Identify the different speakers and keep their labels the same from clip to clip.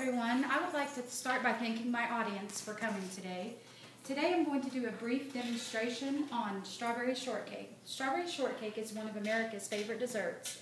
Speaker 1: everyone. I would like to start by thanking my audience for coming today. Today I'm going to do a brief demonstration on strawberry shortcake. Strawberry shortcake is one of America's favorite desserts.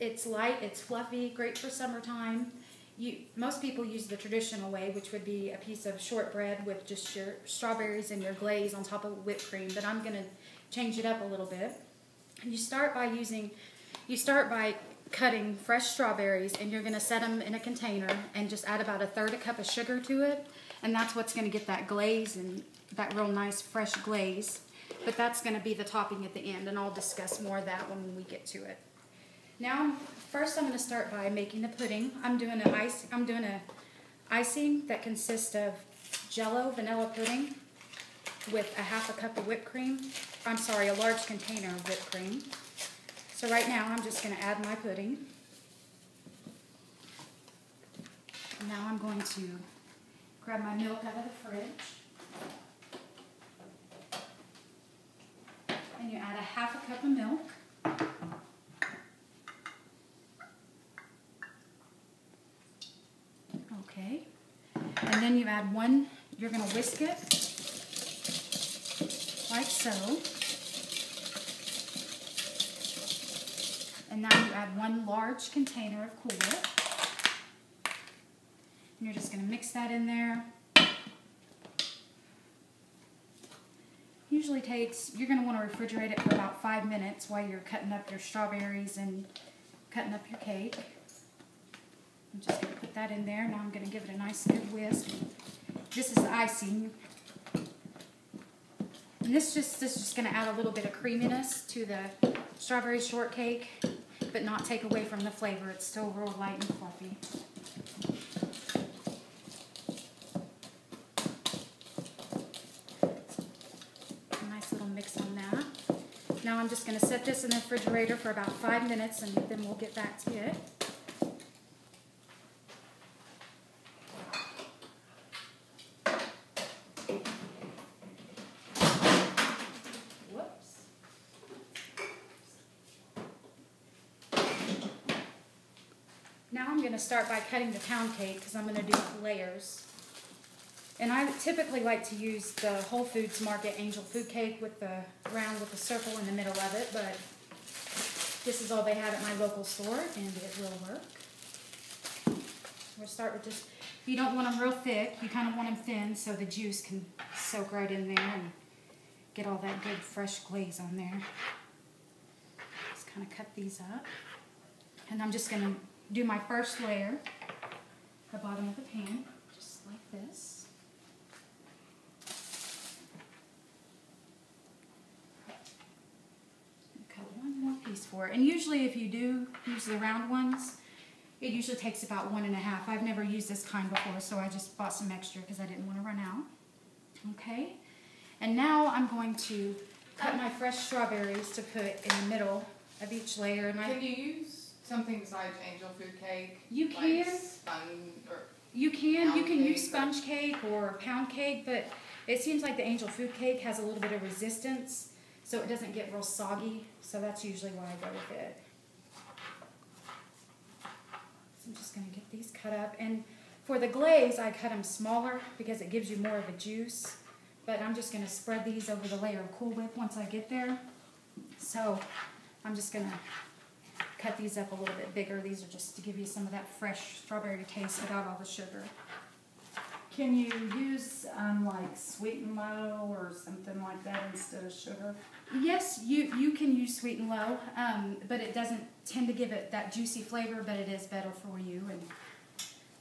Speaker 1: It's light, it's fluffy, great for summertime. Most people use the traditional way, which would be a piece of shortbread with just your strawberries and your glaze on top of whipped cream, but I'm going to change it up a little bit. You start by cutting fresh strawberries, and you're going to set them in a container and just add about 1/3 cup of sugar to it, and that's what's going to get that glaze and that real nice fresh glaze. But that's going to be the topping at the end, and I'll discuss more of that when we get to it. Now, first I'm going to start by making the pudding. I'm doing a icing that consists of Jell-O vanilla pudding with 1/2 cup of whipped cream. I'm sorry, a large container of whipped cream. So right now I'm just going to add my pudding. Now I'm going to grab my milk out of the fridge. And you add 1/2 cup of milk. Okay. And then you add you're going to whisk it like so. And now you add 1 large container of Cool Whip. And you're just going to mix that in there. Usually you're going to want to refrigerate it for about 5 minutes while you're cutting up your strawberries and cutting up your cake. I'm just going to put that in there. Now I'm going to give it a nice good whisk. This is the icing. And this is just going to add a little bit of creaminess to the strawberry shortcake, but not take away from the flavor. It's still real light and fluffy. A nice little mix on that. Now I'm just going to set this in the refrigerator for about 5 minutes, and then we'll get back to it. Now I'm going to start by cutting the pound cake because I'm going to do layers. And I typically like to use the Whole Foods Market Angel Food Cake with the round with the circle in the middle of it, but this is all they have at my local store, and it will work. We'll start with just, you don't want them real thick, you kind of want them thin so the juice can soak right in there and get all that good fresh glaze on there. Just kind of cut these up. And I'm just going to do my first layer at the bottom of the pan, just like this. Cut 1 more piece for it. And usually if you do use the round ones, it usually takes about 1 1/2. I've never used this kind before, so I just bought some extra because I didn't want to run out. Okay, and now I'm going to cut my fresh strawberries to put in the middle of each layer. And
Speaker 2: can you use something besides angel food cake?
Speaker 1: You can.
Speaker 2: Like
Speaker 1: you can use sponge cake or pound cake, but it seems like the angel food cake has a little bit of resistance, so it doesn't get real soggy. So that's usually why I go with it. So I'm just going to get these cut up. And for the glaze, I cut them smaller because it gives you more of a juice. But I'm just going to spread these over the layer of Cool Whip once I get there. So I'm just going to cut these up a little bit bigger. These are just to give you some of that fresh strawberry taste without all the sugar.
Speaker 3: Can you use like sweet and low or something like that instead of sugar?
Speaker 1: Yes, you can use sweet and low, but it doesn't tend to give it that juicy flavor, but it is better for you. And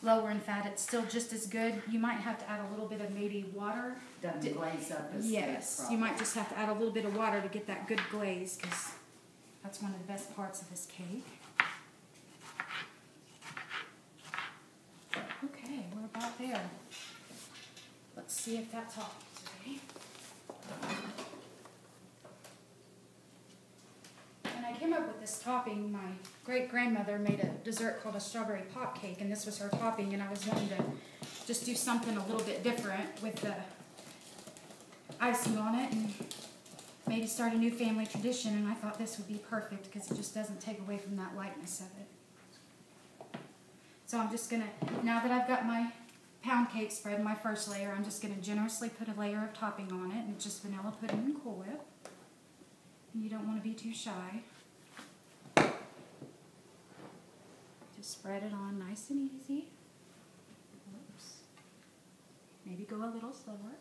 Speaker 1: lower in fat, it's still just as good. You might have to add a little bit of maybe water.
Speaker 3: Doesn't glaze up as
Speaker 1: yes,
Speaker 3: thick,
Speaker 1: you might just have to add a little bit of water to get that good glaze, because that's one of the best parts of this cake. Okay, we're about there. Let's see if that's all today. And I came up with this topping. My great-grandmother made a dessert called a strawberry pop cake, and this was her topping, and I was wanting to just do something a little bit different with the icing on it, and maybe start a new family tradition, and I thought this would be perfect because it just doesn't take away from that lightness of it. So I'm just gonna, now that I've got my pound cake spread, my first layer, I'm just gonna generously put a layer of topping on it, and it's just vanilla pudding and Cool Whip. And you don't wanna be too shy. Just spread it on nice and easy. Whoops. Maybe go a little slower.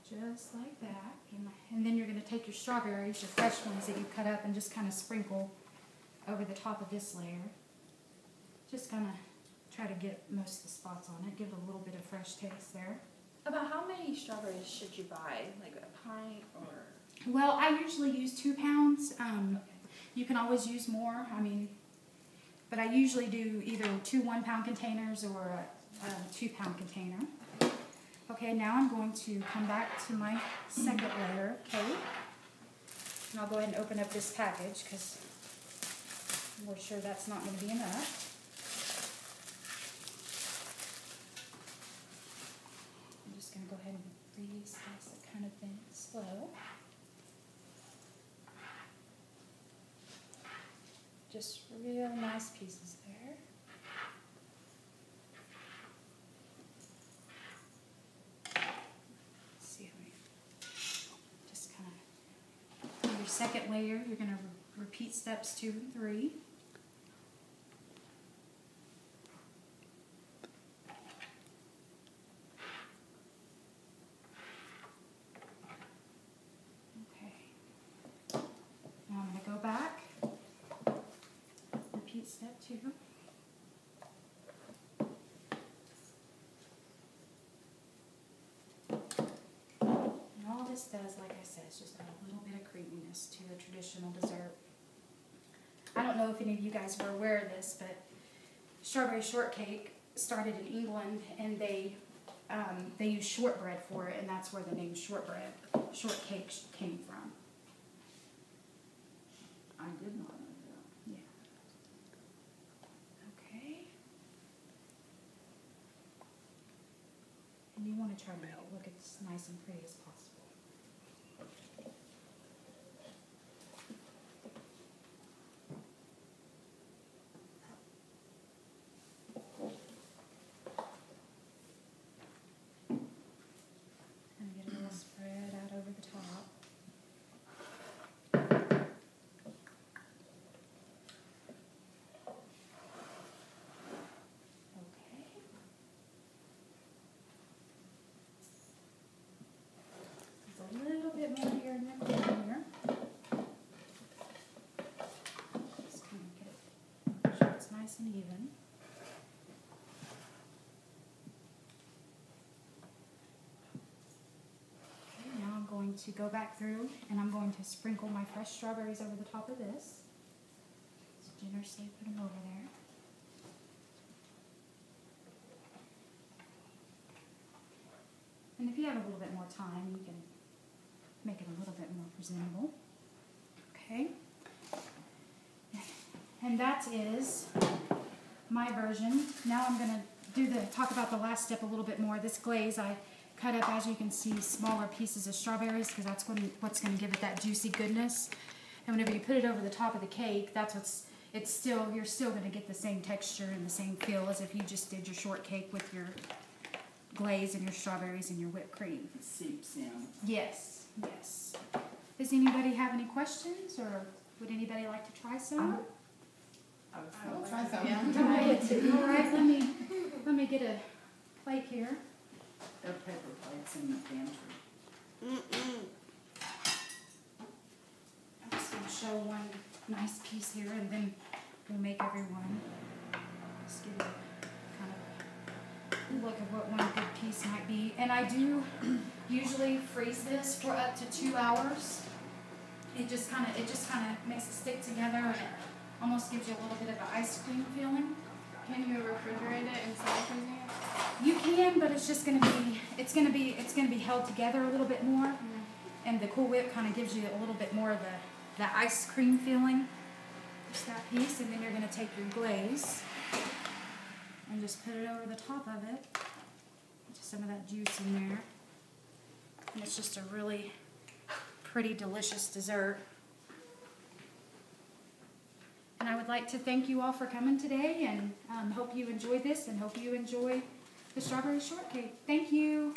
Speaker 1: Just like that. And then you're going to take your strawberries, your fresh ones that you cut up, and just kind of sprinkle over the top of this layer. Just kind of try to get most of the spots on it. Give it a little bit of fresh taste there.
Speaker 4: About how many strawberries should you buy? Like a pint or?
Speaker 1: Well, I usually use 2 pounds. You can always use more. I mean, but I usually do either 2 1-pound containers or a 2-pound container. Okay, now I'm going to come back to my second layer of cake. And I'll go ahead and open up this package because we're sure that's not going to be enough. I'm just going to go ahead and really slice it kind of thin and slow. Just real nice pieces there. Second layer, you're going to repeat steps 2 and 3. Okay. Now I'm going to go back, repeat step 2. All this does, like I said, is just add a little bit of creaminess to a traditional dessert. I don't know if any of you guys were aware of this, but strawberry shortcake started in England, and they use shortbread for it, and that's where the name shortcake came from.
Speaker 3: I did not know that.
Speaker 1: Yeah. Okay. And you want to try to make it look as nice and pretty as possible. And even. Okay, now I'm going to go back through and I'm going to sprinkle my fresh strawberries over the top of this. Just generously put them over there. And if you have a little bit more time, you can make it a little bit more presentable. Okay. And that is my version. Now I'm going to talk about the last step a little bit more. This glaze I cut up, as you can see, smaller pieces of strawberries because that's what's going to give it that juicy goodness. And whenever you put it over the top of the cake, you're still going to get the same texture and the same feel as if you just did your shortcake with your glaze and your strawberries and your whipped cream.
Speaker 3: It seeps in.
Speaker 1: Yes, yes. Does anybody have any questions, or would anybody like to try some?
Speaker 2: I'll try some.
Speaker 4: Yeah.
Speaker 1: All right, let me get a plate here.
Speaker 3: There are paper plates in the pantry.
Speaker 1: I'm just going to show one nice piece here, and then we'll make everyone. Just give you kind of a look at what one good piece might be. And I do usually freeze this for up to 2 hours. It just kind of makes it stick together, and it almost gives you a little bit of an ice cream feeling.
Speaker 2: Can you refrigerate it instead of freezing it?
Speaker 1: You can, but it's just going to be held together a little bit more, and the Cool Whip kind of gives you a little bit more of the ice cream feeling. Just that piece, and then you're going to take your glaze and just put it over the top of it. Just some of that juice in there. And it's just a really pretty, delicious dessert. And I would like to thank you all for coming today, and hope you enjoyed this, and hope you enjoy the strawberry shortcake. Thank you.